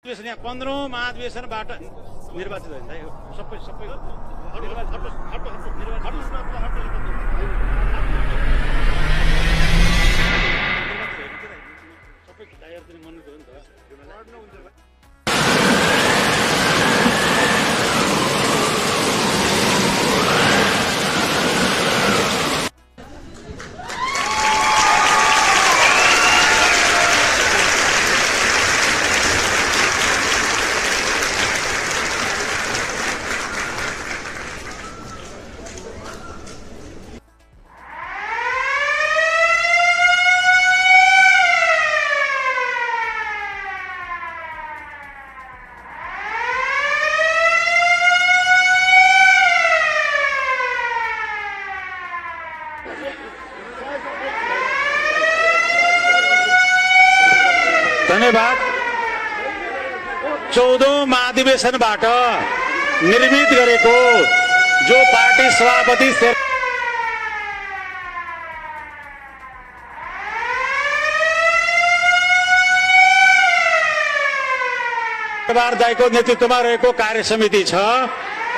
यहाँ 15औं महाधिवेशनबाट निर्वाचित होइन सबै सबै सबै दायर पनि मनोनित हो नि त। धन्यवाद। 14औं महाधिवेशनबाट निर्मित गरेको जो पार्टी सभापति शेरबहादुर दाइको नेतृत्वमा रहेको कार्य समिति छ,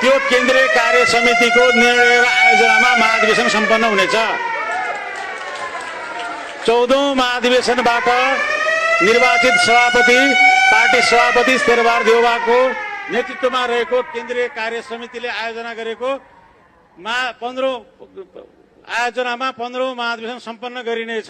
त्यो केन्द्रीय कार्य समितिको निर्णय र आयोजनामा महाधिवेशन सम्पन्न हुनेछ। 14औं महाधिवेशनबाट निर्वाचित सभापति पार्टी सभापति शेरबहादुर देउवाको नेतृत्वमा रहेको केन्द्रीय कार्य समितिले आयोजना गरेको 15औं महाधिवेशन सम्पन्न गरिनेछ।